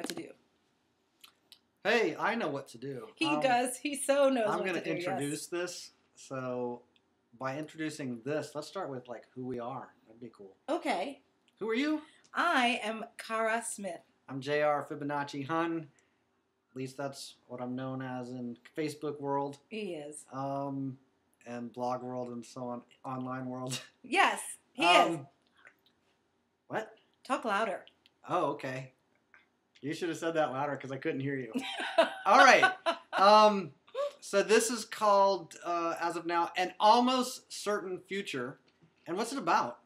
what to do. Hey, I know what to do. He does. He so knows I'm what to going do. to introduce this. So, by introducing this, let's start with like who we are. That'd be cool. Okay. Who are you? I am Kara Smith. I'm JR Fibonacci Hun. At least that's what I'm known as in Facebook world. He is. And blog world and so on, online world. Yes, he is. What? Talk louder. Oh, okay. You should have said that louder because I couldn't hear you. All right. So this is called, as of now, An Almost Certain Future. And what's it about?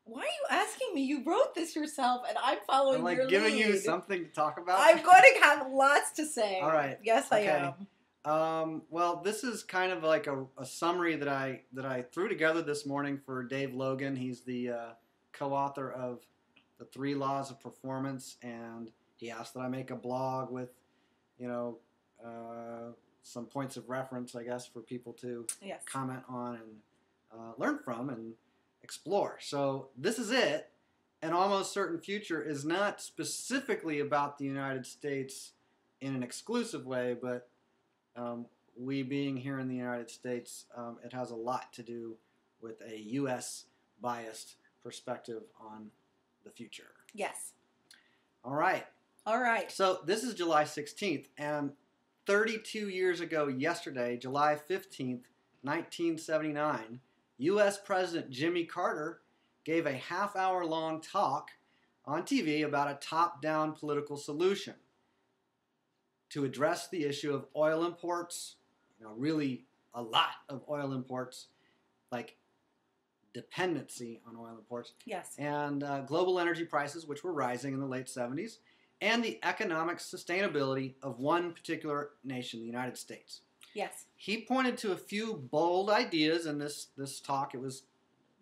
Why are you asking me? You wrote this yourself, and I'm following I'm your giving lead. you something to talk about. I'm going to have lots to say. All right. Yes, Okay. I am. Well, this is kind of like a summary that I threw together this morning for Dave Logan. He's the co-author of The 3 Laws of Performance, and he asked that I make a blog with, some points of reference, I guess, for people to comment on and learn from and explore. So this is it. An Almost Certain Future is not specifically about the United States in an exclusive way, but we being here in the United States, it has a lot to do with a U.S. biased perspective on the future. Yes. All right. All right. So this is July 16th, and 32 years ago yesterday, July 15th, 1979, U.S. President Jimmy Carter gave a half-hour-long talk on TV about a top-down political solution to address the issue of oil imports, really a lot of oil imports, like dependency on oil imports. Yes. And global energy prices, which were rising in the late 70s, and the economic sustainability of one particular nation, the United States. Yes. He pointed to a few bold ideas in this talk. It was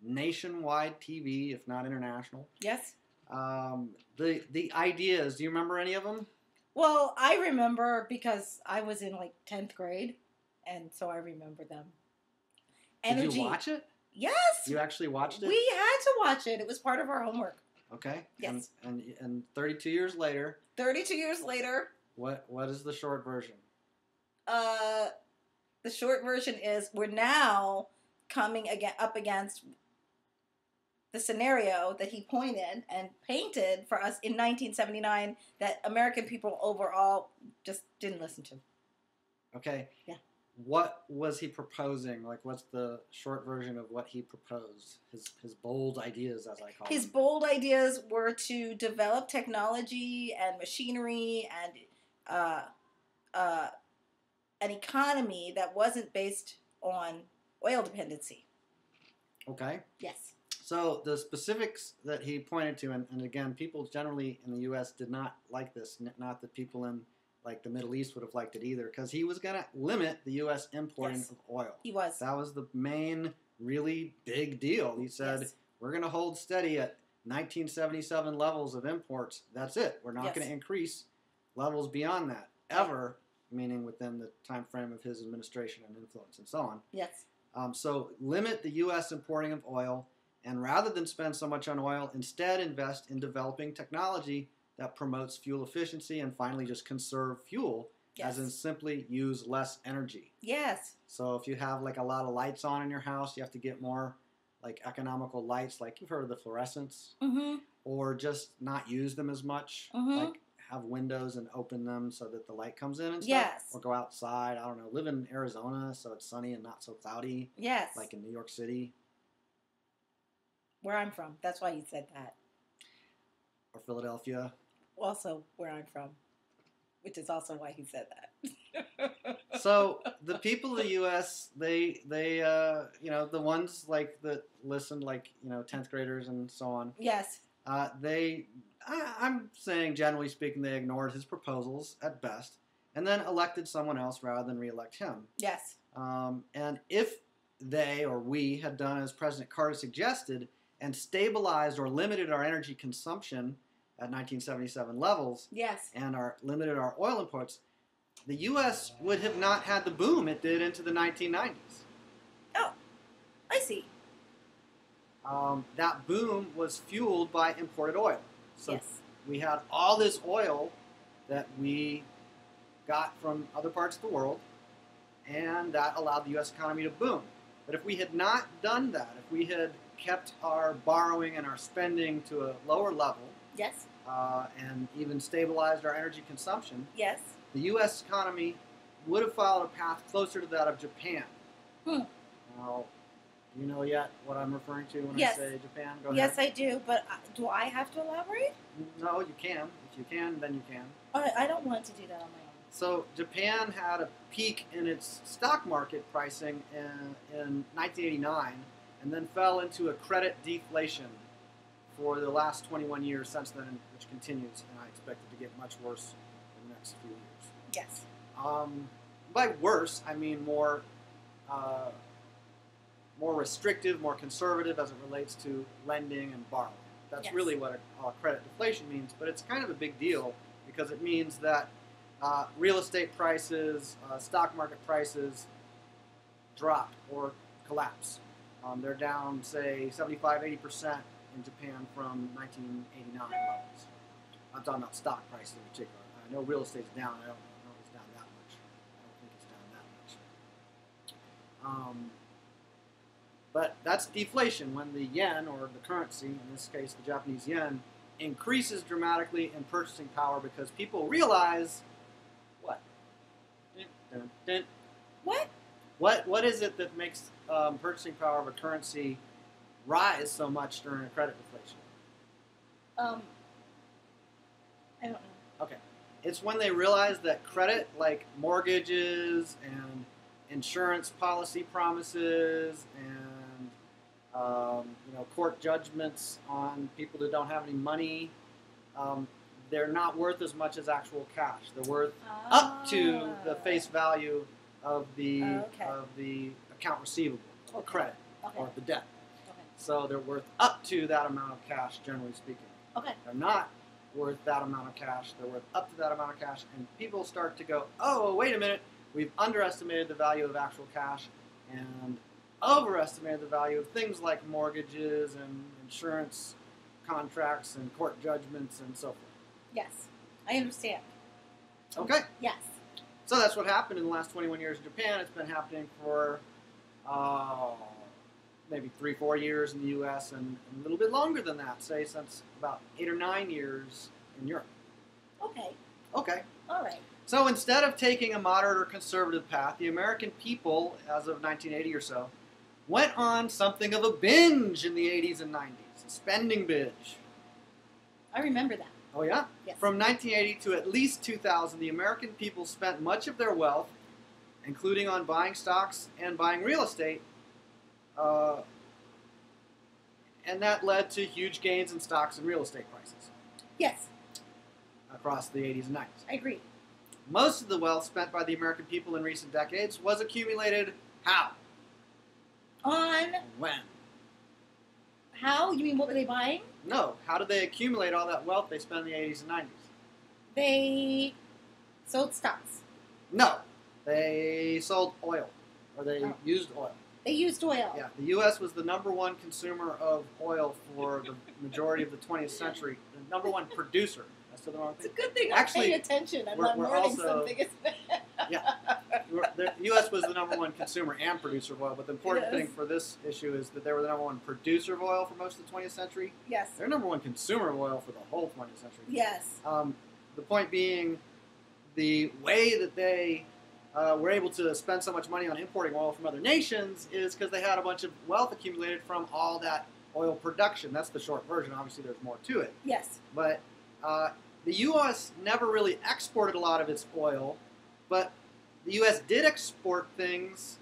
nationwide TV, if not international. Yes. The ideas, do you remember any of them? Well, I remember because I was in like 10th grade, and so I remember them. Energy. Did you watch it? Yes. You actually watched it? We had to watch it. It was part of our homework. Okay. Yes. And 32 years later. 32 years later. What is the short version? The short version is we're now coming up against the scenario that he pointed and painted for us in 1979 that American people overall just didn't listen to. Okay. Yeah. What was he proposing? Like, what's the short version of what he proposed? His bold ideas, as I call them. His bold ideas were to develop technology and machinery and an economy that wasn't based on oil dependency. Okay. Yes. So the specifics that he pointed to, and again, people generally in the U.S. did not like this. Not that people in like the Middle East would have liked it either, because he was going to limit the U.S. importing of oil. He was. That was the main, really big deal. He said, we're going to hold steady at 1977 levels of imports. That's it. We're not going to increase levels beyond that, ever, meaning within the time frame of his administration and influence and so on. Yes. So limit the U.S. importing of oil, and rather than spend so much on oil, instead invest in developing technology that promotes fuel efficiency and finally just conserve fuel, as in simply use less energy. Yes. So if you have like a lot of lights on in your house, you have to get more like economical lights, like you've heard of the fluorescents, or just not use them as much, like have windows and open them so that the light comes in and stuff, or go outside. I don't know, live in Arizona so it's sunny and not so cloudy, like in New York City. Where I'm from, that's why you said that. Or Philadelphia. Also where I'm from, which is also why he said that. So the people of the U.S., they the ones like that listened, like 10th graders and so on. Yes. I'm saying generally speaking, they ignored his proposals at best, and then elected someone else rather than re-elect him. Yes. And if they or we had done as President Carter suggested and stabilized or limited our energy consumption at 1977 levels, and limited our oil imports, the U.S. would have not had the boom it did into the 1990s. Oh, I see. That boom was fueled by imported oil. So we had all this oil that we got from other parts of the world, and that allowed the U.S. economy to boom. But if we had not done that, if we had kept our borrowing and our spending to a lower level, Yes. And even stabilized our energy consumption, Yes. the U.S. economy would have followed a path closer to that of Japan. Now, do you know yet what I'm referring to when Yes. I say Japan? Go Yes, ahead. I do. But do I have to elaborate? No, you can. If you can, then you can. I don't want to do that on my own. So Japan had a peak in its stock market pricing in 1989, and then fell into a credit deflation for the last 21 years since then, which continues, and I expect it to get much worse in the next few years. Yes. By worse, I mean more restrictive, more conservative as it relates to lending and borrowing. That's Yes. really what a credit deflation means, but it's kind of a big deal because it means that real estate prices, stock market prices drop or collapse. They're down, say, 75-80% in Japan from 1989 levels. I'm talking about stock prices in particular. I know real estate's down. I don't know if it's down that much. I don't think it's down that much. But that's deflation when the yen, or the currency, in this case the Japanese yen, increases dramatically in purchasing power because people realize what? Dun, dun, dun. What is it that makes purchasing power of a currency rise so much during a credit deflation? I don't know. Okay. It's when they realize that credit, like mortgages and insurance policy promises and court judgments on people that don't have any money, they're not worth as much as actual cash. They're worth up to the face value of the account receivable, or credit, or the debt. Okay. So they're worth up to that amount of cash, generally speaking. Okay. They're not worth that amount of cash. They're worth up to that amount of cash, and people start to go, oh, wait a minute, we've underestimated the value of actual cash and overestimated the value of things like mortgages and insurance contracts and court judgments and so forth. Yes. I understand. Okay. Yes. So that's what happened in the last 21 years in Japan. It's been happening for maybe 3-4 years in the U.S. and a little bit longer than that, say since about 8 or 9 years in Europe. Okay. Okay. All right. So instead of taking a moderate or conservative path, the American people, as of 1980 or so, went on something of a binge in the 80s and 90s, a spending binge. I remember that. Oh yeah? Yes. From 1980 to at least 2000, the American people spent much of their wealth, including on buying stocks and buying real estate, and that led to huge gains in stocks and real estate prices. Yes. Across the 80s and 90s. I agree. Most of the wealth spent by the American people in recent decades was accumulated how? On When? how? You mean what were they buying? No. How did they accumulate all that wealth they spent in the 80s and 90s? They sold stocks. No. They sold oil. Or they used oil. They used oil. Yeah. The U.S. was the #1 consumer of oil for the majority of the 20th century. The #1 producer. That's the wrong It's a thing. good thing Actually, I'm paying attention. I'm we're not learning also- something, isn't it? Yeah. The U.S. was the #1 consumer and producer of oil, but the important Yes. thing for this issue is that they were the #1 producer of oil for most of the 20th century. Yes. They're #1 consumer of oil for the whole 20th century. Yes. The point being, the way that they were able to spend so much money on importing oil from other nations is because they had a bunch of wealth accumulated from all that oil production. That's the short version. Obviously, there's more to it. Yes. But the U.S. never really exported a lot of its oil, but the U.S. did export things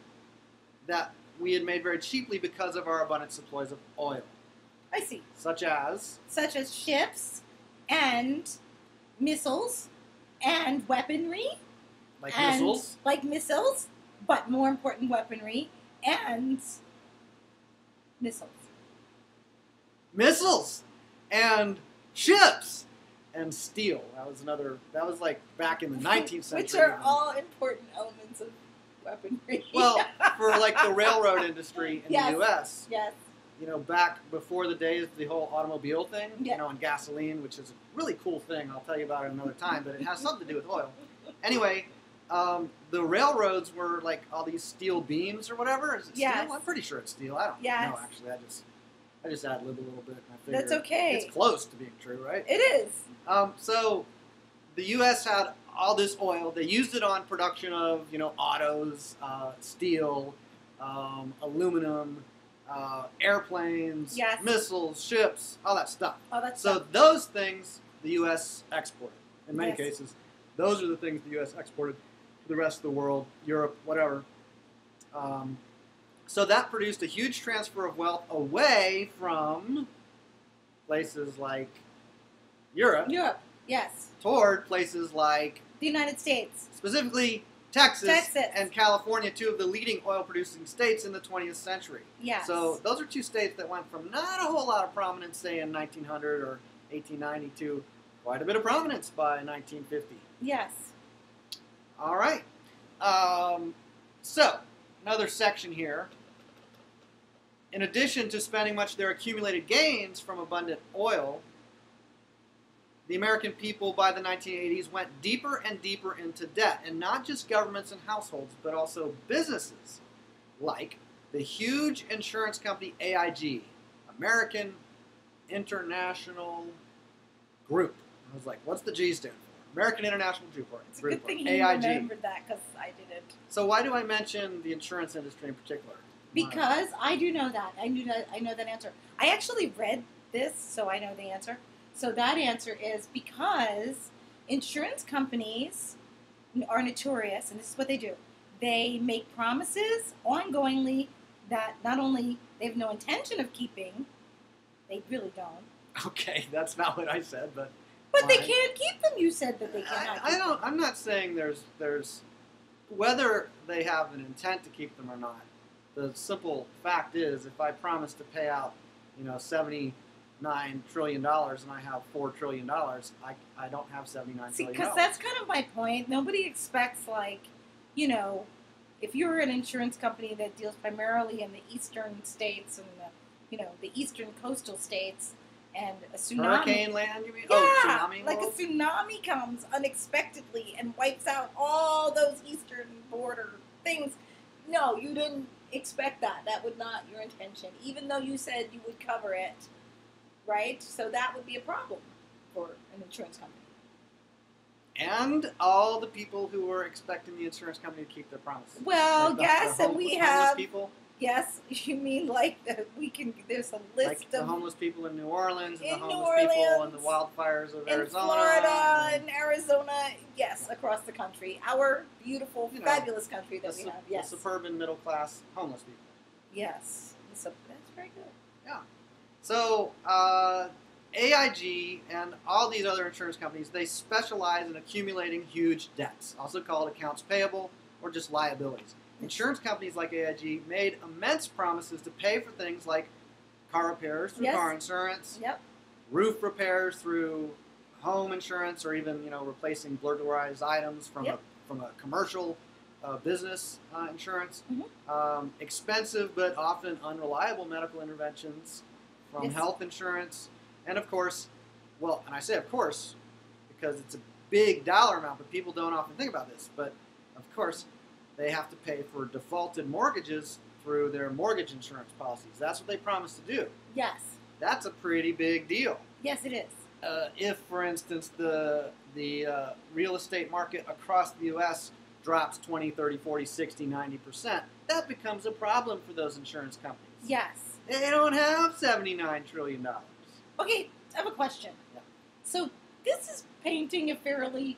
that we had made very cheaply because of our abundant supplies of oil. I see. Such as? Such as ships and missiles and weaponry. Like and missiles? Like missiles, but more important, weaponry and missiles. Missiles! And ships! And steel. That was like back in the 19th century. Which are all important elements of weaponry. Well, for like the railroad industry in Yes. the U.S., Yes. back before the days of the whole automobile thing, Yeah. and gasoline, which is a really cool thing. I'll tell you about it another time, but it has something to do with oil. Anyway, the railroads were like all these steel beams or whatever. Is it Yes. steel? I'm pretty sure it's steel. I don't Yes. know, actually. I just ad-libbed a little bit. And I figured That's okay. It's close to being true, right? It is. So the U.S. had all this oil. They used it on production of, autos, steel, aluminum, airplanes, Yes. missiles, ships, all that stuff. Oh, that's So those things the U.S. exported. In many Yes. cases, those are the things the U.S. exported to the rest of the world, Europe, whatever. So that produced a huge transfer of wealth away from places like Europe Yes. toward places like, The United States. specifically, Texas Texas. and California, two of the leading oil-producing states in the 20th century. Yes. So those are two states that went from not a whole lot of prominence, say, in 1900 or 1890 to quite a bit of prominence by 1950. Yes. All right. So, another section here. In addition to spending much of their accumulated gains from abundant oil, the American people by the 1980s went deeper and deeper into debt, and not just governments and households, but also businesses, like the huge insurance company AIG, American International Group. I was like, what's the G stand for? American International Group. It's a good thing he AIG. remembered that because I didn't. So why do I mention the insurance industry in particular? Because I do know that. I know that answer. I actually read this, so I know the answer. So that answer is because insurance companies are notorious, and this is what they do. They make promises ongoingly that not only they have no intention of keeping, they really don't. Okay, that's not what I said, but they fine. can't keep them. You said that they cannot. I don't. I'm not saying there's whether they have an intent to keep them or not. The simple fact is, if I promise to pay out, $79 trillion, and I have $4 trillion, I don't have $79 See, trillion. because that's kind of my point. Nobody expects, if you're an insurance company that deals primarily in the eastern states and the eastern coastal states, and a tsunami. Hurricane land, you mean? Yeah, Tsunami like world? a tsunami comes unexpectedly and wipes out all those eastern border things. No, you didn't expect that. That would not your intention, even though you said you would cover it, right? So that would be a problem for an insurance company. And all the people who were expecting the insurance company to keep their promises. Well, Like yes, and we homeless have. people. Yes, you mean we can. There's a list Like of the homeless people in New Orleans, and In the New homeless people in the Orleans, wildfires of in Arizona. Florida, and in Arizona, yes, across the country. Our beautiful, fabulous country that we have. Yes, the suburban middle class homeless people. yes, so that's very good. Yeah. So AIG and all these other insurance companies, they specialize in accumulating huge debts, also called accounts payable or just liabilities. Insurance companies like AIG made immense promises to pay for things like car repairs through Yes. car insurance, Yep. roof repairs through home insurance, or even replacing burglarized items from Yep. a commercial business insurance. Mhm. Expensive but often unreliable medical interventions from Yes. health insurance, and of course, and I say of course because it's a big dollar amount, but people don't often think about this. But of course, they have to pay for defaulted mortgages through their mortgage insurance policies. That's what they promised to do. Yes. That's a pretty big deal. Yes, it is. If, for instance, the real estate market across the U.S. drops 20, 30, 40, 60, 90%, that becomes a problem for those insurance companies. Yes. They don't have $79 trillion. Okay, I have a question. Yeah. So this is painting a fairly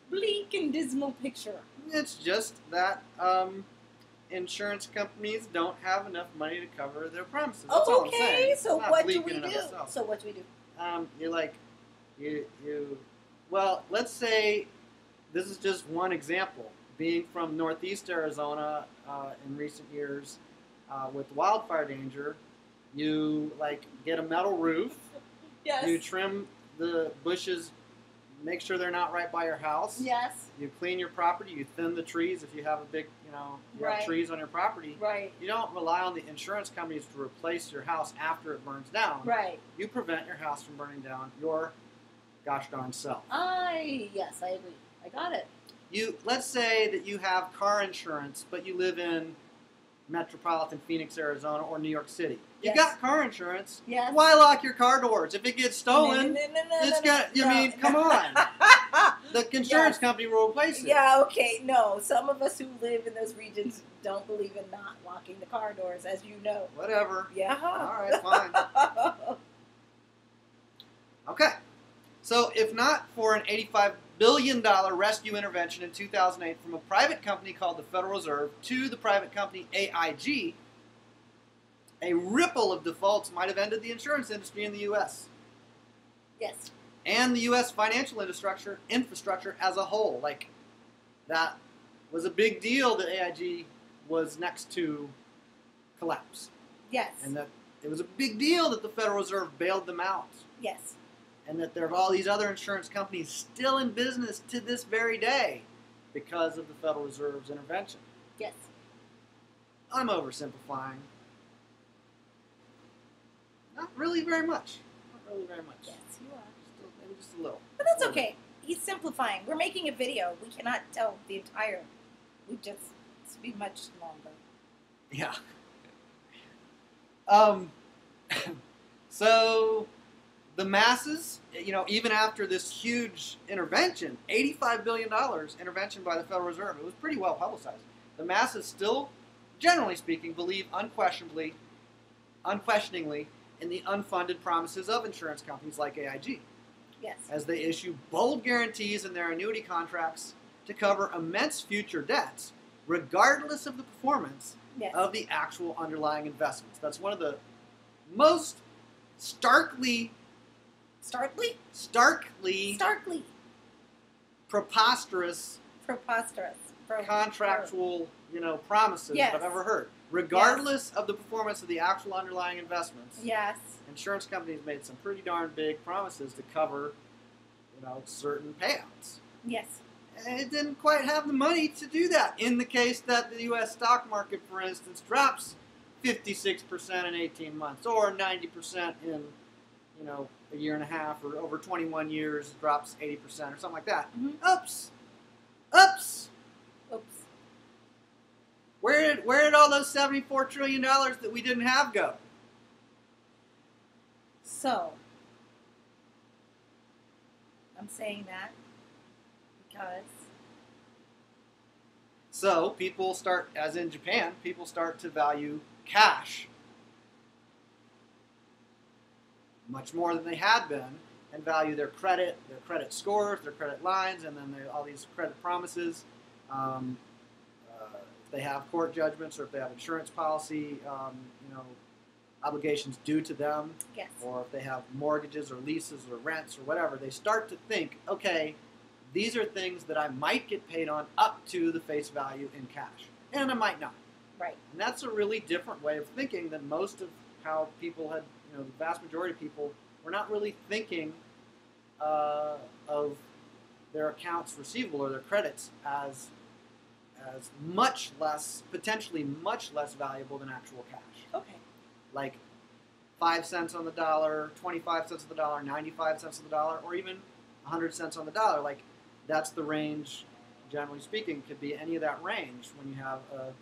bleak and dismal picture. It's just that insurance companies don't have enough money to cover their promises. That's all I'm Okay, saying. so It's not what do bleak we in and of do? itself. So what do we do? You're like, well, let's say this is just one example. Being from Northeast Arizona in recent years with wildfire danger, you get a metal roof, Yes. you trim the bushes make sure they're not right by your house. Yes. You clean your property. You thin the trees if you have a big, you have trees on your property. Right. You don't rely on the insurance companies to replace your house after it burns down. Right. You prevent your house from burning down your gosh darn self. Yes, I agree. I got it. Let's say that you have car insurance, but you live in metropolitan Phoenix, Arizona, or New York City. You got car insurance. Yes. Why lock your car doors? If it gets stolen, come on. The insurance company will replace it. Yeah, okay, no. Some of us who live in those regions don't believe in not locking the car doors, as you know. Whatever. Yeah. All right, fine. Okay. So if not for an $85 billion rescue intervention in 2008 from a private company called the Federal Reserve to the private company AIG, a ripple of defaults might have ended the insurance industry in the U.S. Yes. And the U.S. financial infrastructure as a whole. Like, that was a big deal that AIG was next to collapse. Yes. And that it was a big deal that the Federal Reserve bailed them out. Yes. And that there are all these other insurance companies still in business to this very day because of the Federal Reserve's intervention. Yes. I'm oversimplifying. Not really very much. Not really very much. Yes, you are. Maybe just a little. But that's okay. He's simplifying. We're making a video. We cannot tell the entire. It's be much longer. Yeah. So the masses, even after this huge intervention, $85 billion intervention by the Federal Reserve, it was pretty well publicized. The masses still, generally speaking, believe unquestioningly in the unfunded promises of insurance companies like AIG. Yes. As they issue bold guarantees in their annuity contracts to cover immense future debts, regardless of the performance of the actual underlying investments. That's one of the most starkly preposterous contractual promises that I've ever heard. Regardless of the performance of the actual underlying investments, insurance companies made some pretty darn big promises to cover certain payouts. Yes. And it didn't quite have the money to do that. In the case that the U.S. stock market, for instance, drops 56% in 18 months, or 90% in a year and a half, or over 21 years drops 80%, or something like that. Mm-hmm. Oops. Where did all those $74 trillion that we didn't have go? So, I'm saying that because... So, people start, as in Japan, people start to value cash much more than they had been, and value their credit scores, their credit lines, and then all these credit promises. If they have court judgments, or if they have insurance policy, obligations due to them, yes. or if they have mortgages or leases or rents or whatever, they start to think, okay, these are things that I might get paid on up to the face value in cash, and I might not. Right. And that's a really different way of thinking than most of how people had, the vast majority of people were not really thinking of their accounts receivable or their credits as much less, potentially much less valuable than actual cash. Okay. Like 5 cents on the dollar, 25 cents on the dollar, 95 cents on the dollar, or even 100 cents on the dollar. Like, that's the range, generally speaking, could be any of that range when you have an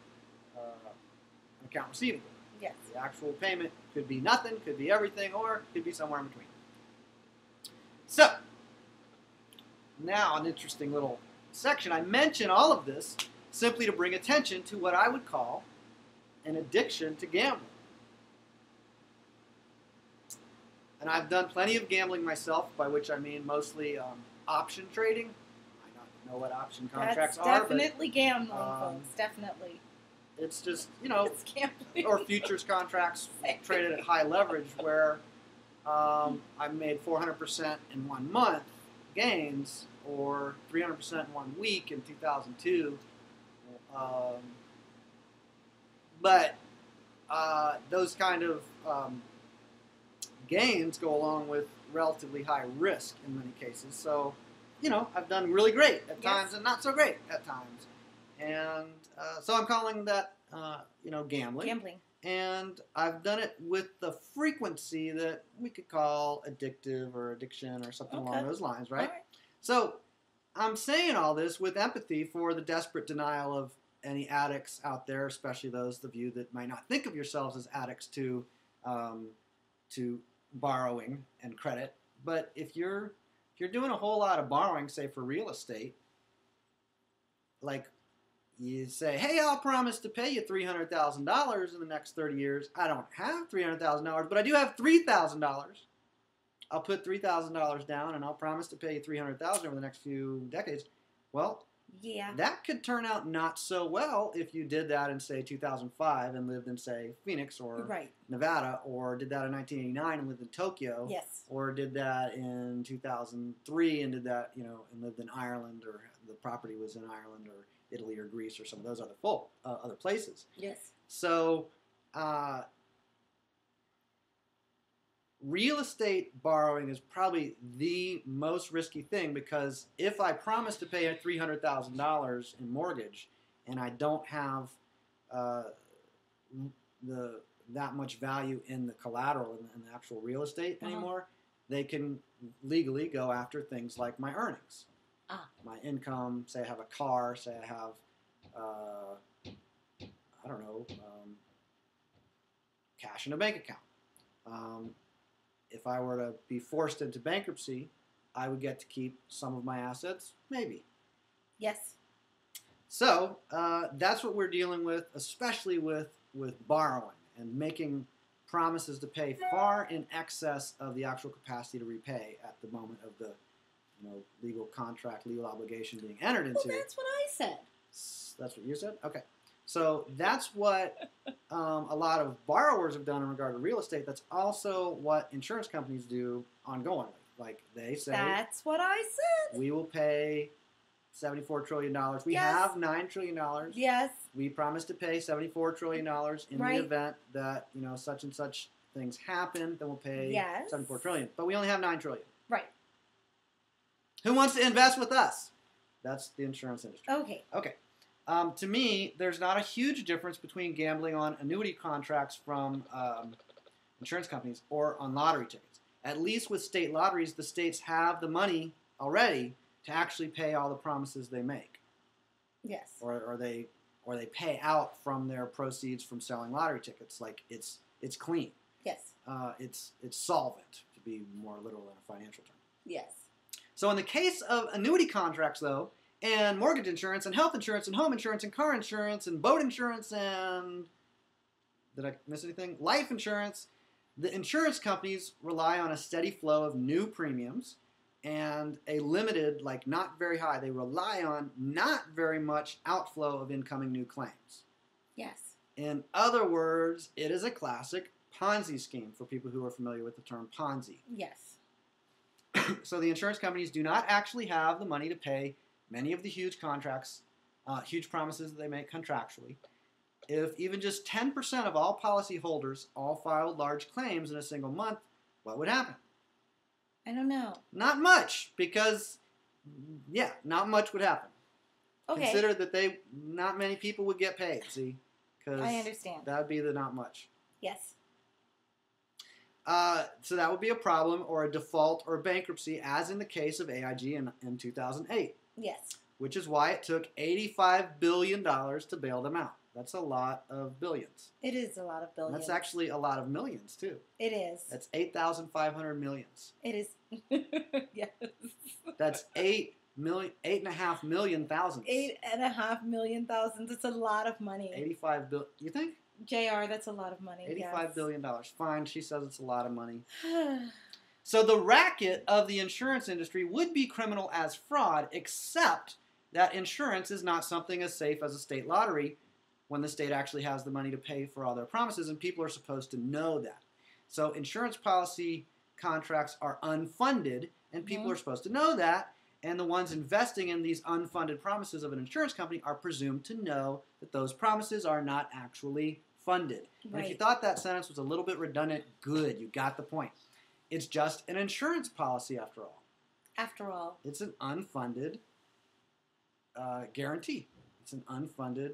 account receivable. Yes. The actual payment could be nothing, could be everything, or could be somewhere in between. So, now an interesting little section. I mention all of this simply to bring attention to what I would call an addiction to gambling. And I've done plenty of gambling myself, by which I mean mostly option trading. I don't know what option contracts are. Definitely gambling, folks. Definitely. It's just, it's gambling. Or futures contracts traded at high leverage where I made 400% in 1 month gains, or 300% in 1 week in 2002. But those kind of gains go along with relatively high risk in many cases. So I've done really great at Yes. times and not so great at times. And so I'm calling that, gambling. Gambling. And I've done it with the frequency that we could call addictive or addiction or something along those lines, right? All right. So I'm saying all this with empathy for the desperate denial of any addicts out there, especially those of you that might not think of yourselves as addicts to borrowing and credit. But if you're doing a whole lot of borrowing, say for real estate, like you say, hey, I'll promise to pay you $300,000 in the next 30 years. I don't have $300,000, but I do have $3,000. I'll put $3,000 down, and I'll promise to pay you $300,000 over the next few decades. Well, yeah, that could turn out not so well if you did that in, say, 2005 and lived in, say, Phoenix or Nevada, or did that in 1989 and lived in Tokyo. Yes. Or did that in 2003 and did that, and lived in Ireland, or the property was in Ireland or Italy or Greece or some of those other places. Yes. So real estate borrowing is probably the most risky thing, because if I promise to pay $300,000 in mortgage and I don't have that much value in the collateral in the actual real estate anymore, they can legally go after things like my earnings. My income, say I have a car, say I have, cash in a bank account. If I were to be forced into bankruptcy, I would get to keep some of my assets, maybe. Yes. So that's what we're dealing with, especially with borrowing and making promises to pay far in excess of the actual capacity to repay at the moment of the legal contract, legal obligation being entered into. Well, that's what I said. That's what you said? Okay. So that's what a lot of borrowers have done in regard to real estate. That's also what insurance companies do ongoingly. Like they say, that's what I said. We will pay $74 trillion. We have $9 trillion. Yes. We promise to pay $74 trillion in the event that, such and such things happen. Then we'll pay $74 trillion. But we only have $9 trillion. Right. Who wants to invest with us? That's the insurance industry. Okay. To me, there's not a huge difference between gambling on annuity contracts from insurance companies or on lottery tickets. At least with state lotteries, the states have the money already to actually pay all the promises they make. Yes. Or they pay out from their proceeds from selling lottery tickets. Like it's clean. Yes. It's solvent, to be more literal in a financial term. Yes. So in the case of annuity contracts, though, and mortgage insurance, and health insurance, and home insurance, and car insurance, and boat insurance, and did I miss anything? Life insurance. The insurance companies rely on a steady flow of new premiums and a limited, not very high. They rely on not very much outflow of incoming new claims. Yes. In other words, it is a classic Ponzi scheme for people who are familiar with the term Ponzi. Yes. So the insurance companies do not actually have the money to pay many of the huge contracts, huge promises that they make contractually. If even just 10% of all policyholders all filed large claims in a single month, what would happen? I don't know. Not much, because, not much would happen. Okay. Consider that not many people would get paid, see? I understand. That would be the not much. Yes. So that would be a problem or a default or bankruptcy, as in the case of AIG in 2008. Yes. Which is why it took $85 billion to bail them out. That's a lot of billions. It is a lot of billions. That's actually a lot of millions, too. It is. That's 8,500 millions. It is. Yes. That's 8.5 million thousands. 8.5 million thousands. It's a lot of money. 85 billion. You think? JR, that's a lot of money. $85 billion. Fine, she says it's a lot of money. So the racket of the insurance industry would be criminal as fraud, except that insurance is not something as safe as a state lottery when the state actually has the money to pay for all their promises, and people are supposed to know that. So insurance policy contracts are unfunded, and people are supposed to know that, and the ones investing in these unfunded promises of an insurance company are presumed to know that those promises are not actually funded. Right. And if you thought that sentence was a little bit redundant, good, you got the point. It's just an insurance policy after all. After all. It's an unfunded guarantee. It's an unfunded,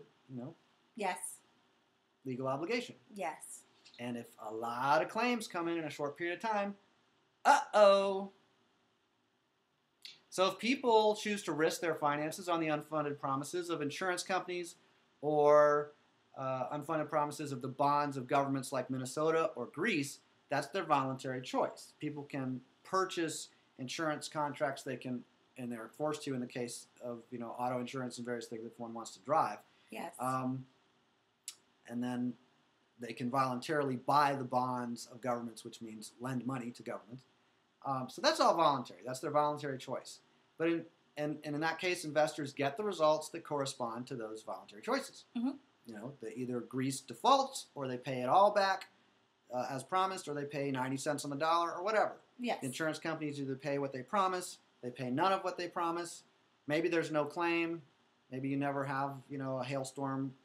Yes. legal obligation. Yes. And if a lot of claims come in a short period of time, uh-oh. So if people choose to risk their finances on the unfunded promises of insurance companies or unfunded promises of the bonds of governments like Minnesota or Greece, that's their voluntary choice. People can purchase insurance contracts. They can, and they're forced to in the case of auto insurance and various things if one wants to drive. Yes. And then they can voluntarily buy the bonds of governments, which means lend money to governments. So that's all voluntary. That's their voluntary choice. But in that case, investors get the results that correspond to those voluntary choices. Mm-hmm. They either Greece defaults, or they pay it all back as promised, or they pay 90 cents on the dollar, or whatever. Yes. The insurance companies either pay what they promise, they pay none of what they promise. Maybe there's no claim. Maybe you never have a hailstorm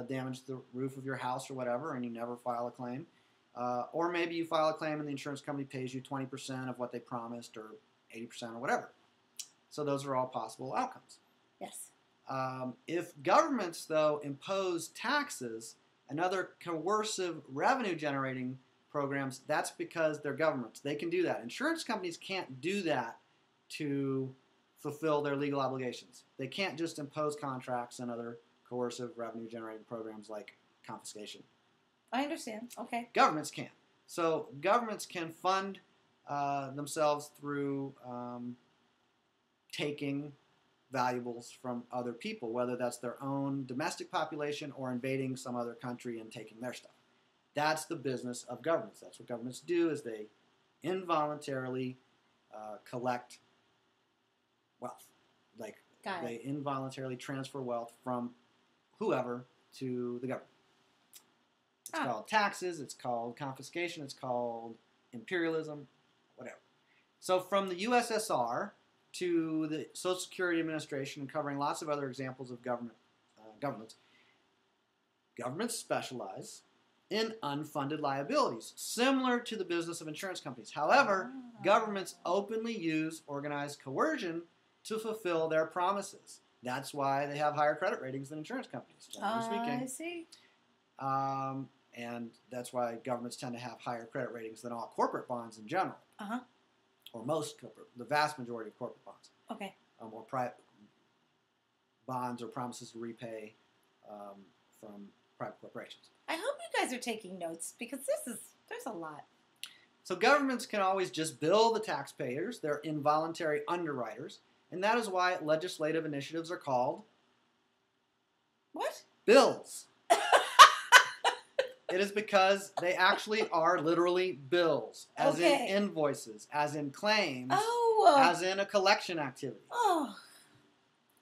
damage the roof of your house or whatever, and you never file a claim. Or maybe you file a claim and the insurance company pays you 20% of what they promised, or 80% or whatever. So those are all possible outcomes. Yes. If governments, though, impose taxes and other coercive revenue-generating programs, that's because they're governments. They can do that. Insurance companies can't do that to fulfill their legal obligations. They can't just impose contracts and other coercive revenue-generating programs like confiscation. I understand. Okay. Governments can. So governments can fund themselves through taking valuables from other people, whether that's their own domestic population or invading some other country and taking their stuff. That's the business of governments. That's what governments do, is they involuntarily collect wealth. Like they involuntarily transfer wealth from whoever to the government. It's called taxes, it's called confiscation, it's called imperialism, whatever. So from the USSR to the Social Security Administration, and covering lots of other examples of governments specialize in unfunded liabilities, similar to the business of insurance companies. However, governments openly use organized coercion to fulfill their promises. That's why they have higher credit ratings than insurance companies, generally speaking. I see. And that's why governments tend to have higher credit ratings than all corporate bonds in general. Uh-huh. Or most corporate, the vast majority of corporate bonds. Okay. Or private bonds or promises to repay from private corporations. I hope you guys are taking notes, because there's a lot. So governments can always just bill the taxpayers. They're involuntary underwriters. And that is why legislative initiatives are called... What? Bills. It is because they actually are literally bills, as in invoices, as in claims, as in a collection activity. Oh,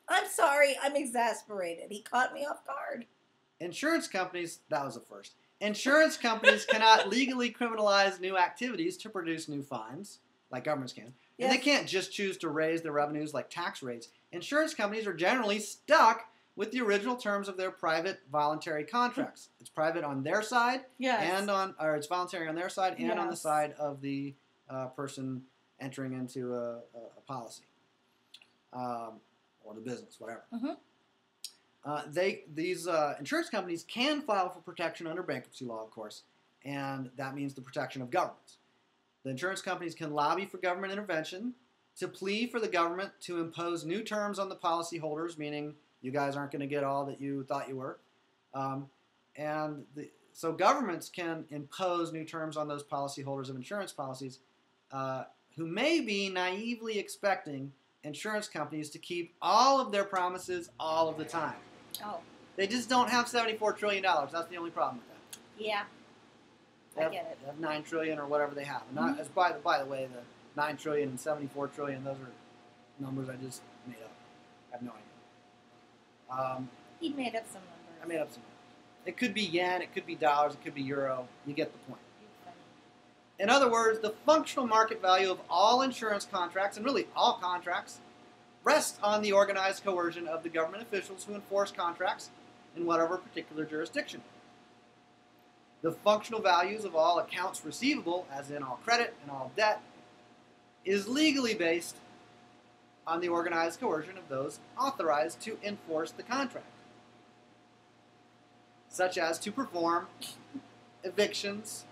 I'm sorry. I'm exasperated. He caught me off guard. Insurance companies, that was the first. Insurance companies cannot legally criminalize new activities to produce new fines, like governments can. Yes. And they can't just choose to raise their revenues like tax rates. Insurance companies are generally stuck with the original terms of their private voluntary contracts. It's private on their side, or it's voluntary on their side and on the side of the person entering into a policy or the business, whatever. Mm-hmm. These insurance companies can file for protection under bankruptcy law, of course, and that means the protection of governments. The insurance companies can lobby for government intervention to plea for the government to impose new terms on the policyholders, meaning you guys aren't going to get all that you thought you were. So governments can impose new terms on those policyholders of insurance policies who may be naively expecting insurance companies to keep all of their promises all of the time. Oh. They just don't have $74 trillion. That's the only problem with that. Yeah. I get it. They have $9 trillion or whatever they have. And as by the way, the $9 trillion and $74 trillion, those are numbers I just made up. I have no idea. He made up some numbers. I made up some numbers. It could be yen, it could be dollars, it could be euro. You get the point. In other words, the functional market value of all insurance contracts, and really all contracts, rests on the organized coercion of the government officials who enforce contracts in whatever particular jurisdiction. The functional values of all accounts receivable, as in all credit and all debt, is legally based on the organized coercion of those authorized to enforce the contract, such as to perform evictions,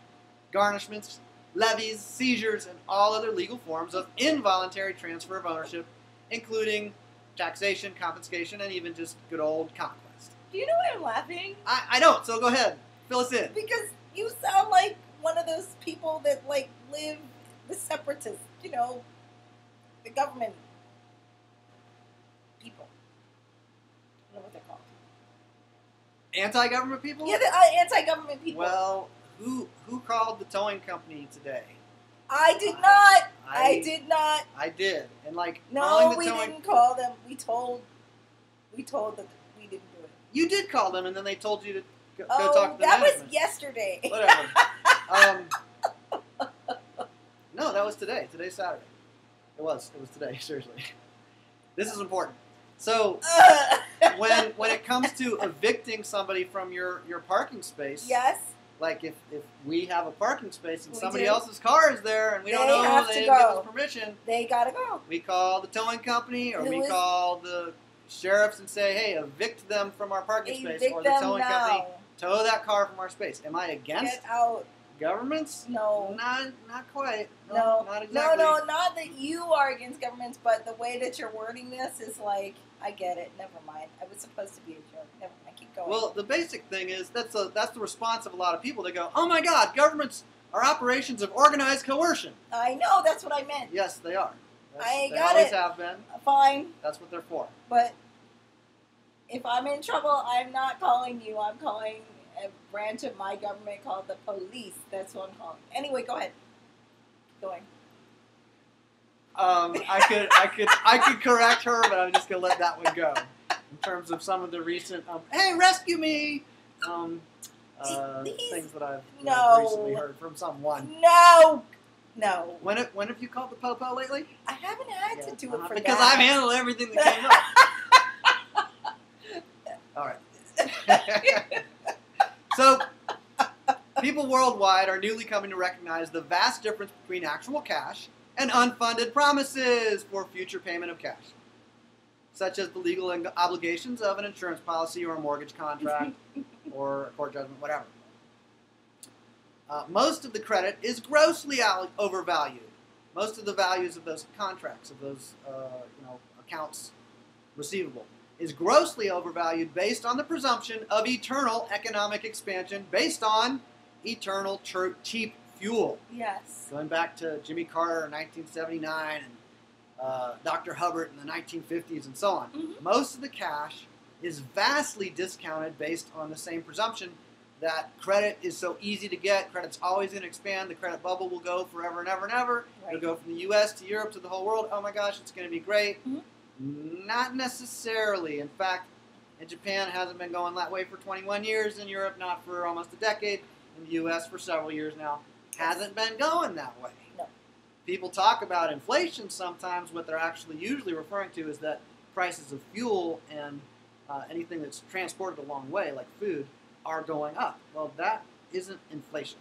garnishments, levies, seizures, and all other legal forms of involuntary transfer of ownership, including taxation, confiscation, and even just good old conquest. Do you know why I'm laughing? I don't, so go ahead. Fill us in. Because you sound like one of those people that, like, live the separatists, you know, the government people. I don't know what they're called. Anti-government people? Yeah, the anti-government people. Well, who called the towing company today? I did not. I did not. I did. And like, no, we didn't call them. We told them we didn't do it. You did call them, and then they told you to go talk to the that management. was yesterday. Whatever. No, that was today. Today's Saturday. It was today. Seriously, this is important. So when it comes to evicting somebody from your parking space, yes. Like if we have a parking space and somebody do. else's car is there and we don't know have they to didn't give go. us permission, They gotta go. we call the towing company or we call the sheriffs and say, hey, evict them from our parking space, or the towing company, tow that car from our space. Am I against Get out. governments? No. Not quite. No. Not exactly. No, not that you are against governments, but the way that you're wording this is like, I get it. Never mind. I was supposed to be a joke. Never mind. Keep going. Well, the basic thing is that's the response of a lot of people. They go, oh my God, governments are operations of organized coercion. I know. That's what I meant. Yes, they are. I they got always it. have been. Fine. That's what they're for. But if I'm in trouble, I'm not calling you. I'm calling a branch of my government called the police. That's what I'm calling. Anyway, go ahead. Keep going. I could correct her, but I'm just gonna let that one go. In terms of some of the recent, hey, rescue me, things that I've recently heard from someone. No. When have you called the Popo lately? I haven't had to do it for because that. I've handled everything that came up. All right. So, people worldwide are newly coming to recognize the vast difference between actual cash and unfunded promises for future payment of cash, such as the legal obligations of an insurance policy or a mortgage contract or a court judgment, whatever. Most of the credit is grossly overvalued. Most of the values of those contracts, of those accounts receivable, is grossly overvalued based on the presumption of eternal economic expansion based on eternal cheap fuel. Yes. Going back to Jimmy Carter in 1979 and Dr. Hubbard in the 1950s and so on. Mm-hmm. Most of the cash is vastly discounted based on the same presumption that credit is so easy to get. Credit's always going to expand. The credit bubble will go forever and ever and ever. Right. It'll go from the U.S. to Europe to the whole world. Oh my gosh, it's going to be great. Mm-hmm. Not necessarily. In fact, in Japan, it hasn't been going that way for 21 years. In Europe, not for almost a decade. In the U.S., for several years now. Hasn't been going that way. No. People talk about inflation sometimes. What they're actually usually referring to is that prices of fuel and anything that's transported a long way, like food, are going up. Well, that isn't inflation.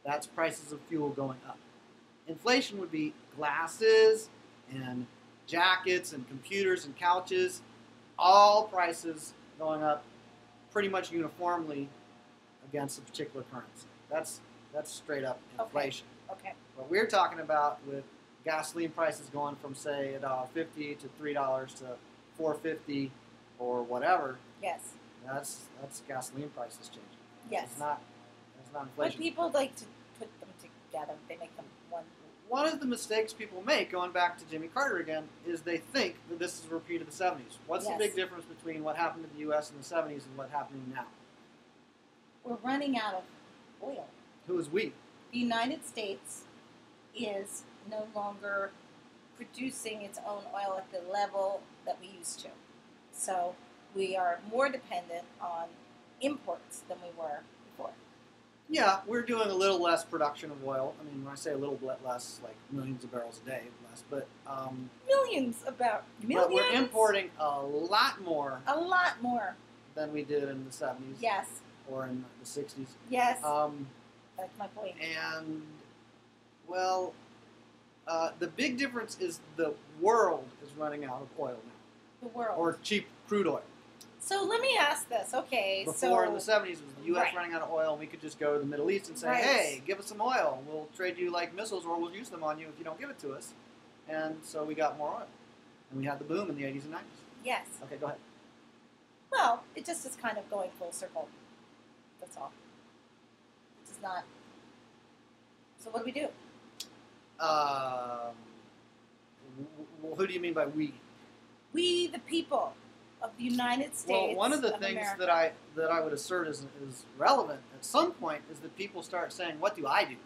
That's prices of fuel going up. Inflation would be glasses and jackets and computers and couches, all prices going up pretty much uniformly against a particular currency. That's straight up inflation. Okay. What we're talking about with gasoline prices going from say $1.50 to $3 to $4.50 or whatever. Yes. That's gasoline prices changing. Yes. It's not inflation. But people like to put them together. They make them one. One of the mistakes people make, going back to Jimmy Carter again, is they think that this is a repeat of the 70s. What's the big difference between what happened in the U.S. in the 70s and what's happening now? We're running out of oil. Who is we? The United States is no longer producing its own oil at the level that we used to. So we are more dependent on imports than we were before. Yeah, we're doing a little less production of oil. I mean, when I say a little bit less, like millions of barrels a day less, but millions. But we're importing a lot more. A lot more than we did in the 70s. Yes. Or in the 60s. Yes. That's my point. And, well, The big difference is the world is running out of oil now, The world. or cheap crude oil. So let me ask this. Okay, Before in the 70s, it was the U.S. Right. running out of oil, and we could just go to the Middle East and say, Right. hey, give us some oil. We'll trade you like missiles, or we'll use them on you if you don't give it to us. And so we got more oil. And we had the boom in the 80s and 90s. Yes. Okay, go ahead. Well, it just is kind of going full circle. That's all. It's just not. So what do we do? Who do you mean by we? We, the people of the United States. Well, one of the things America. that I would assert is relevant at some point is that people start saying, "What do I do?"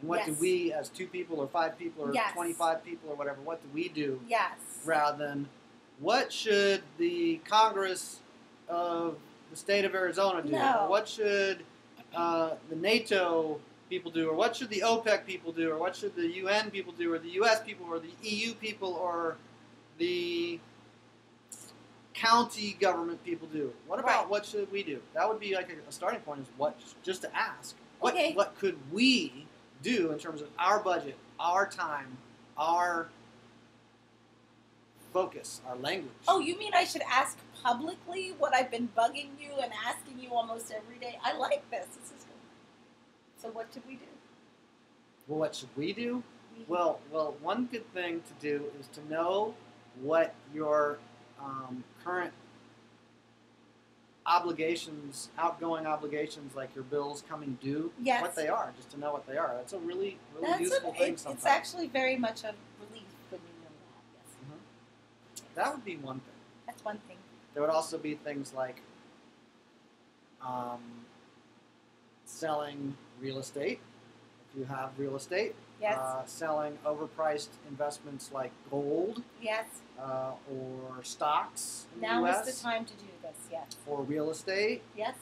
And what do Yes. we, as 2 people or 5 people or Yes. 25 people or whatever, what do we do? Yes. Rather than what should the Congress of the state of Arizona do? No. Or what should the NATO people do? Or what should the OPEC people do? Or what should the UN people do? Or the US people? Or the EU people? Or the county government people do? What about Right. what should we do? That would be like a starting point, is what, just to ask. Okay. What could we do in terms of our budget, our time, our focus, our language? Oh, you mean I should ask publicly what I've been bugging you and asking you almost every day? I like this. This is good. So what should we do? Well, what should we do? Well, one good thing to do is to know what your current obligations, outgoing obligations, like your bills coming due, Yes. what they are, just to know what they are. That's a really That's useful thing it's sometimes. actually very much a relief when you know that. Yes. That would be one thing. That's one thing. There would also be things like selling real estate, if you have real estate. Yes. Selling overpriced investments like gold Yes. or stocks in Now the US, is the time to do this. Yes. or real estate, Yes.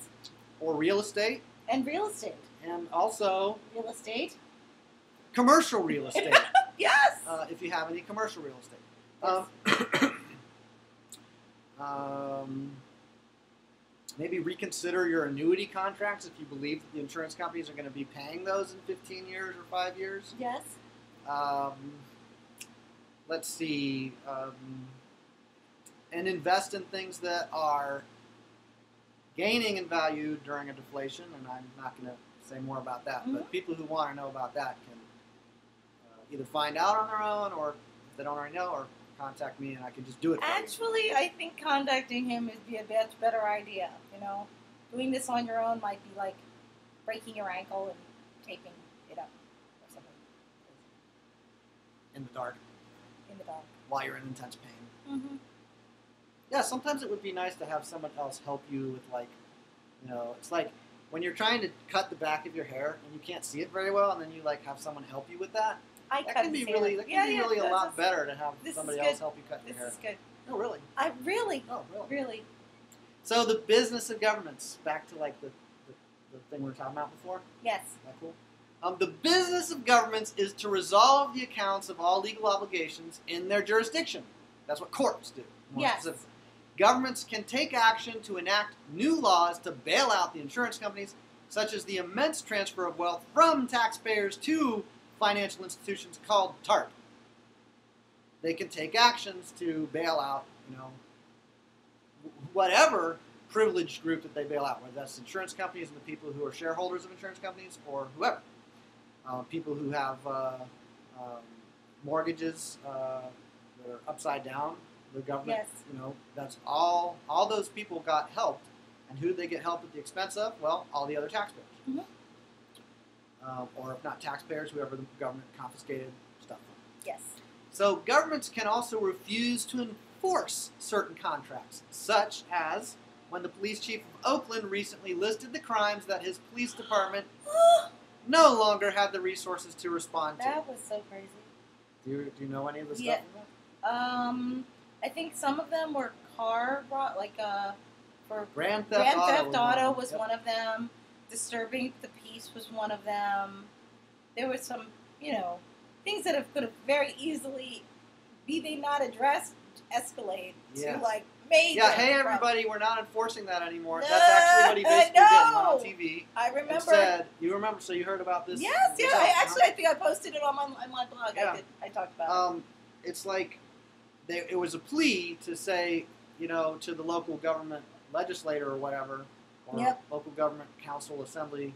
and And real estate. also Real estate. commercial real estate, Yes. if you have any commercial real estate. Yes. Maybe reconsider your annuity contracts if you believe that the insurance companies are going to be paying those in 15 years or 5 years. Yes. Let's see. And invest in things that are gaining in value during a deflation. And I'm not going to say more about that. But people who want to know about that can either find out on their own, or if they don't already know, or contact me and I can just do it for you. Actually, I think contacting him would be a much better idea. You know, doing this on your own might be like breaking your ankle and taping it up or something In the dark, in the dark. while you're in intense pain. Mm-hmm. Yeah, sometimes it would be nice to have someone else help you with, like, it's like when you're trying to cut the back of your hair and you can't see it very well, and then you like have someone help you with that. That can be really a lot better to have somebody else help you cut your hair. This is good. Oh, really? I really, Oh, really? really. So the business of governments, back to like the thing we were talking about before. Yes. Is that cool? The business of governments is to resolve the accounts of all legal obligations in their jurisdiction. That's what courts do. More specifically. Governments can take action to enact new laws to bail out the insurance companies, such as the immense transfer of wealth from taxpayers to financial institutions called TARP. They can take actions to bail out, whatever privileged group that they bail out, whether that's insurance companies and the people who are shareholders of insurance companies, or whoever. People who have mortgages that are upside down. The government, Yes. That's all those people got helped. And who did they get helped at the expense of? Well, all the other taxpayers. Mm-hmm. Or if not taxpayers, whoever the government confiscated stuff from. Yes. So governments can also refuse to enforce certain contracts, such as when the police chief of Oakland recently listed the crimes that his police department no longer had the resources to respond to. That was so crazy. Do you know any of the stuff? Yeah. I think some of them were for Grand Theft Auto was Yep. one of them. Disturbing the peace was one of them. There were some, things that could have very easily, be they not addressed escalate Yeah. to like major. Yeah, hey problems. everybody, we're not enforcing that anymore. No, That's actually what he basically did. He went on TV. I remember. And said, you remember? So you heard about this? Yes, yeah. I think I posted it on my blog. Yeah. I talked about it. It's like it was a plea to say, you know, to the local government legislator or whatever, or local government council assembly,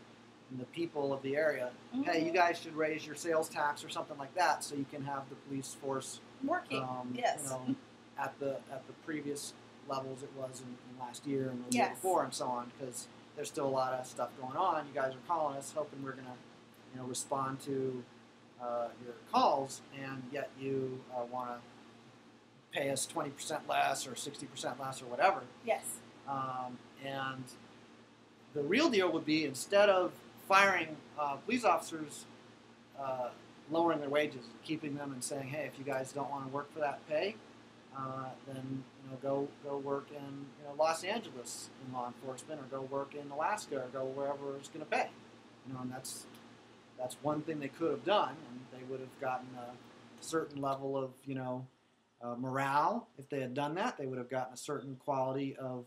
and the people of the area. Mm-hmm. Hey, you guys should raise your sales tax or something like that, so you can have the police force working. Yes. You know, at the previous levels it was in last year and the year before and so on, because there's still a lot of stuff going on. You guys are calling us hoping we're gonna, you know, respond to your calls, and yet you want to pay us 20% less or 60% less or whatever. Yes. And the real deal would be, instead of firing police officers, lowering their wages, keeping them and saying, hey, if you guys don't want to work for that pay, then go work in Los Angeles in law enforcement, or go work in Alaska, or go wherever it's going to pay. And that's one thing they could have done, and they would have gotten a certain level of morale if they had done that. They would have gotten a certain quality of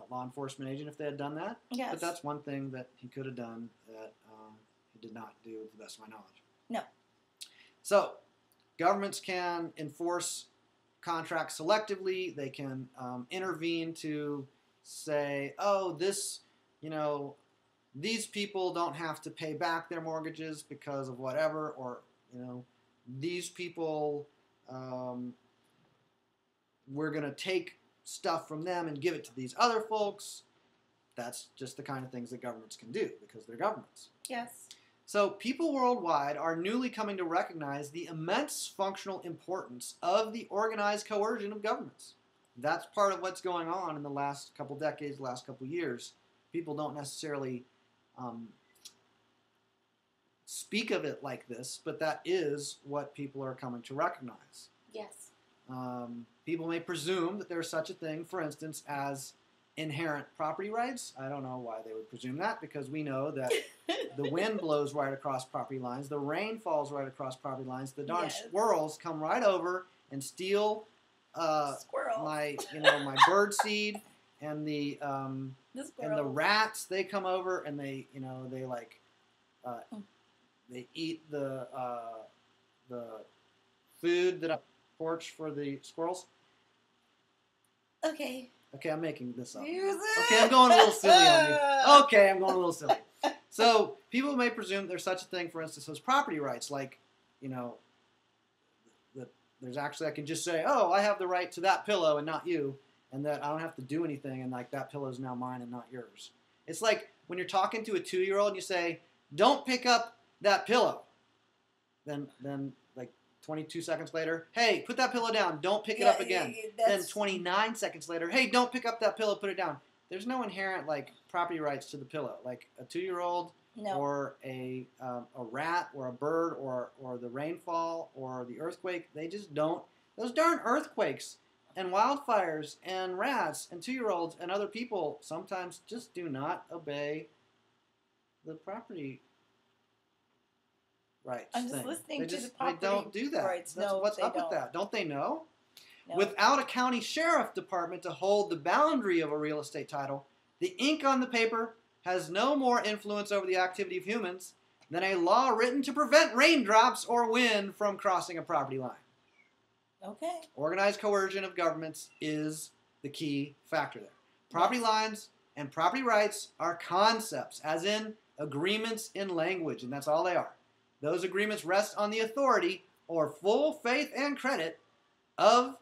law enforcement agent if they had done that. Yes. But that's one thing that he could have done that he did not do, to the best of my knowledge. No. So governments can enforce contracts selectively. They can intervene to say, oh, these people don't have to pay back their mortgages because of whatever, or these people, we're going to take stuff from them and give it to these other folks. That's just the kind of things that governments can do, because they're governments. Yes. So people worldwide are newly coming to recognize the immense functional importance of the organized coercion of governments. That's part of what's going on in the last couple decades, last couple years. People don't necessarily speak of it like this, but that is what people are coming to recognize. Yes. People may presume that there's such a thing, for instance, as inherent property rights. I don't know why they would presume that, because we know that the wind blows right across property lines, the rain falls right across property lines, the darn squirrels come right over and steal my bird seed, and the rats, they come over and they eat the food that I porch for the squirrels. Okay, I'm making this up. Okay, I'm going a little silly on you. Okay, I'm going a little silly. So people may presume there's such a thing, for instance, as property rights, like, that there's actually, I can just say, oh, I have the right to that pillow and not you, and that I don't have to do anything, and like that pillow is now mine and not yours. It's like when you're talking to a 2-year-old and you say, don't pick up that pillow. Then like 22 seconds later, hey, put that pillow down, don't pick it up again. Then 29 seconds later, hey, don't pick up that pillow, put it down. There's no inherent property rights to the pillow. Like a 2-year-old or a rat or a bird or the rainfall or the earthquake, they just don't. Those darn earthquakes and wildfires and rats and 2-year-olds and other people sometimes just do not obey the property rights. I'm just listening to the property They don't do that. rights. What's up with that? Don't they know? No. Without a county sheriff department to hold the boundary of a real estate title, the ink on the paper has no more influence over the activity of humans than a law written to prevent raindrops or wind from crossing a property line. Okay. Organized coercion of governments is the key factor there. Property lines and property rights are concepts, as in agreements in language, and that's all they are. Those agreements rest on the authority or full faith and credit of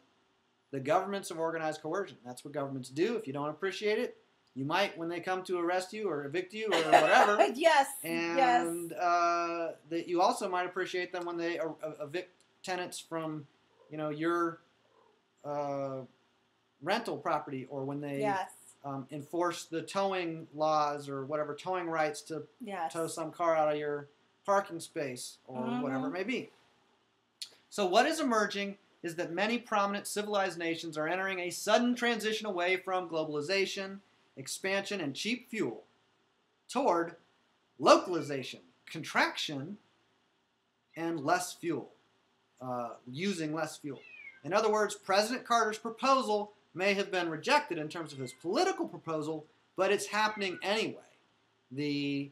the governments of organized coercion. That's what governments do. If you don't appreciate it, you might, when they come to arrest you or evict you or whatever. Yes. And that you also might appreciate them when they evict tenants from, your rental property, or when they enforce the towing laws or whatever, towing rights to tow some car out of your parking space or whatever it may be. So what is emerging is that many prominent civilized nations are entering a sudden transition away from globalization, expansion, and cheap fuel toward localization, contraction, and less fuel, using less fuel. In other words, President Carter's proposal may have been rejected in terms of his political proposal, but it's happening anyway. The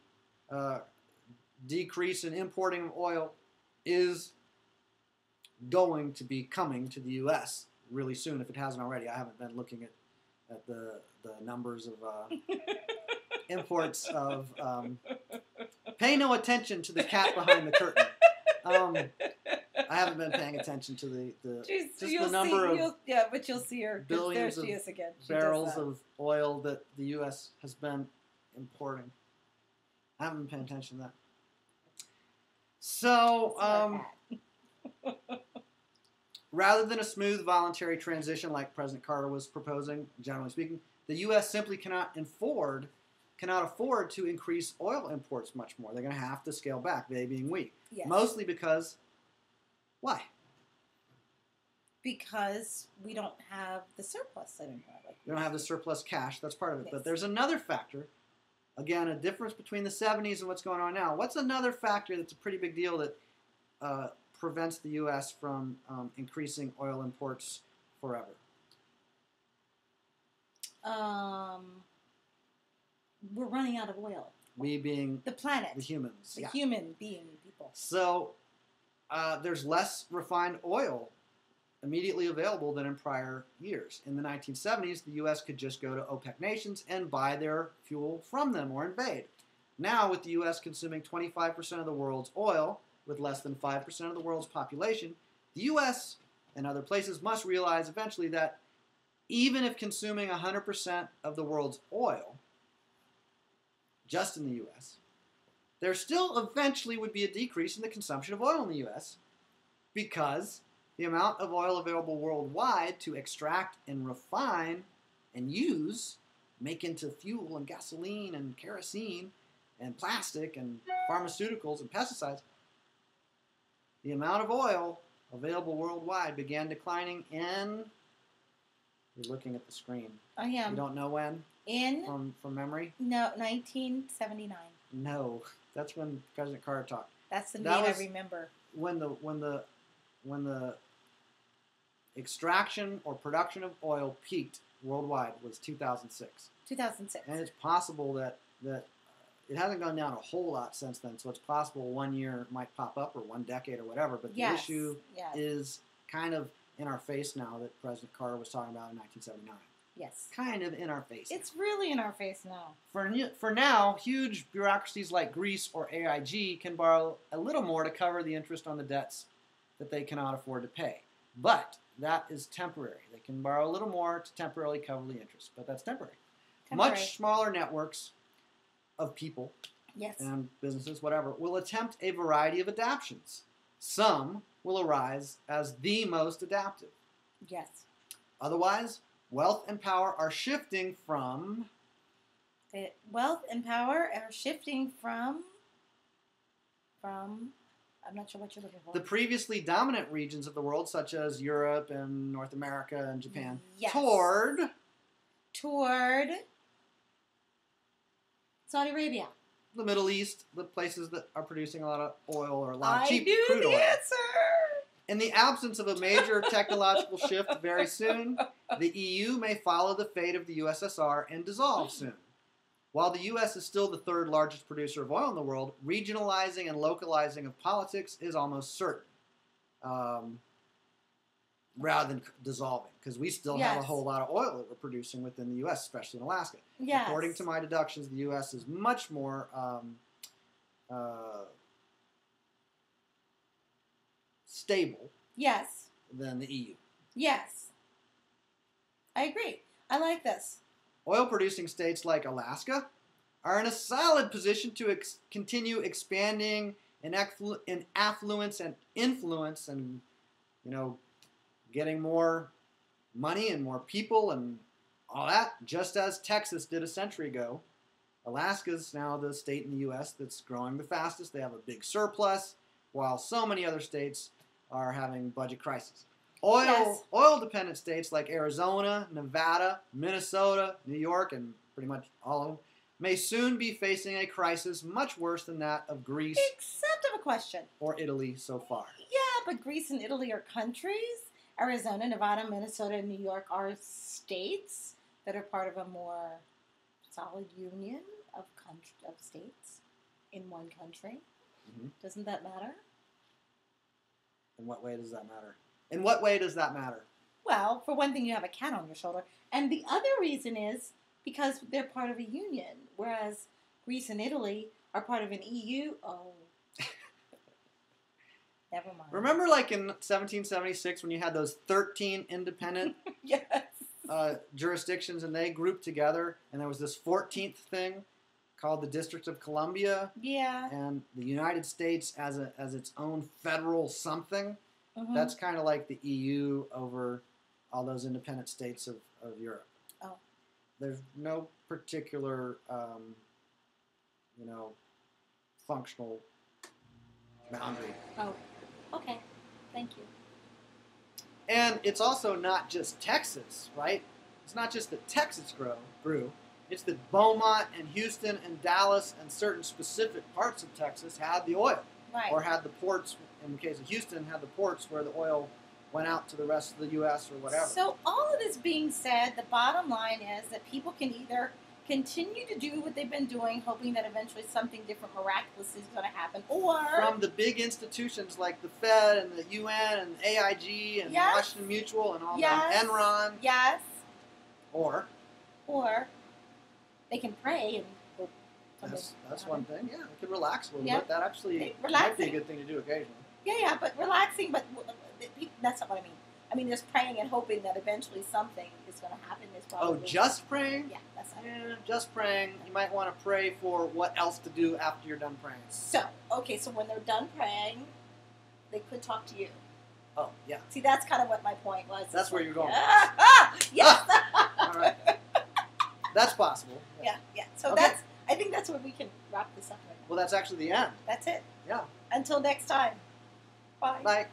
decrease in importing of oil is going to be coming to the U.S. really soon, if it hasn't already. I haven't been looking at the numbers of imports of. Pay no attention to the cat behind the curtain. I haven't been paying attention to the number of but you'll see her. Billions there she of is again. barrels of oil that the U.S. has been importing. I haven't been paying attention to that. So, rather than a smooth voluntary transition like President Carter was proposing, generally speaking, the U.S. simply cannot afford to increase oil imports much more. They're going to have to scale back, they being weak. Yes. Mostly because, why? Because we don't have the surplus anymore. We don't have the surplus cash. That's part of it. Yes. But there's another factor. Again, a difference between the 70s and what's going on now. What's another factor that's a pretty big deal that prevents the U.S. from increasing oil imports forever? We're running out of oil. We being the planet, the humans, the human being people. So there's less refined oil immediately available than in prior years. In the 1970s, the U.S. could just go to OPEC nations and buy their fuel from them or invade. Now, with the U.S. consuming 25% of the world's oil, with less than 5% of the world's population, the U.S. and other places must realize eventually that even if consuming 100% of the world's oil, just in the U.S., there still eventually would be a decrease in the consumption of oil in the U.S. because the amount of oil available worldwide to extract and refine and use, make into fuel and gasoline and kerosene and plastic and pharmaceuticals and pesticides, the amount of oil available worldwide began declining in, you're looking at the screen. I am. You don't know when? From memory? No, 1979. No, that's when President Carter talked. That's the date I remember. When the extraction or production of oil peaked worldwide was 2006. 2006. And it's possible that it hasn't gone down a whole lot since then. So it's possible 1 year might pop up or 1 decade or whatever. But the issue is kind of in our face now that President Carter was talking about in 1979. Yes. Kind of in our face. It's really in our face now. For now, huge bureaucracies like Greece or AIG can borrow a little more to cover the interest on the debts that they cannot afford to pay. But that is temporary. They can borrow a little more to temporarily cover the interest, but that's temporary. Much smaller networks of people and businesses, whatever, will attempt a variety of adaptations. Some will arise as the most adaptive. Yes. Otherwise, wealth and power are shifting from... I'm not sure what you're looking for. The previously dominant regions of the world, such as Europe and North America and Japan, toward Saudi Arabia. The Middle East, the places that are producing a lot of oil or a lot of cheap crude oil. Answer. In the absence of a major technological shift very soon, the EU may follow the fate of the USSR and dissolve soon. While the U.S. is still the third largest producer of oil in the world, regionalizing and localizing of politics is almost certain, rather than dissolving, because we still have a whole lot of oil that we're producing within the U.S., especially in Alaska. Yes. According to my deductions, the U.S. is much more stable than the EU. Yes. I agree. I like this. Oil-producing states like Alaska are in a solid position to continue expanding in affluence and influence and, getting more money and more people and all that, just as Texas did a century ago. Alaska's now the state in the U.S. that's growing the fastest. They have a big surplus, while so many other states are having budget crises. Oil-dependent states like Arizona, Nevada, Minnesota, New York, and pretty much all of them may soon be facing a crisis much worse than that of Greece. Except of a question. Or Italy so far. Yeah, but Greece and Italy are countries, Arizona, Nevada, Minnesota, and New York are states that are part of a more solid union of states in one country. Mm-hmm. Doesn't that matter? In what way does that matter? In what way does that matter? Well, for one thing, you have a cat on your shoulder. And the other reason is because they're part of a union, whereas Greece and Italy are part of an EU. Oh. Never mind. Remember, like in 1776, when you had those 13 independent yes. Jurisdictions, and they grouped together, and there was this 14th thing called the District of Columbia. Yeah. And the United States as its own federal something. Mm-hmm. That's kind of like the EU over all those independent states of Europe. Oh. There's no particular, functional boundary. Oh. Okay, thank you. And it's also not just Texas, right? It's not just that Texas grew. It's that Beaumont and Houston and Dallas and certain specific parts of Texas had the oil. Right. Or had the ports, in the case of Houston, had the ports where the oil went out to the rest of the U.S. or whatever. So all of this being said, the bottom line is that people can either continue to do what they've been doing, hoping that eventually something different miraculous is going to happen, or... From the big institutions like the Fed and the UN and AIG and yes. Washington Mutual and all yes. that, Enron. Yes. Or they can pray and... That's one thing, yeah. They can relax a little yeah. bit. That actually relaxing. might be a good thing to do occasionally. Yeah, but relaxing, but that's not what I mean. I mean, just praying and hoping that eventually something is going to happen. Is probably just praying? Yeah, that's not just praying. You might want to pray for what else to do after you're done praying. So when they're done praying, they could talk to you. Oh, yeah. See, that's kind of what my point was. That's where you're going. Yes. All right. That's possible. Yeah. So okay. I think that's where we can wrap this up right now. Well, that's actually the end. That's it. Yeah. Until next time. Bye. Bye.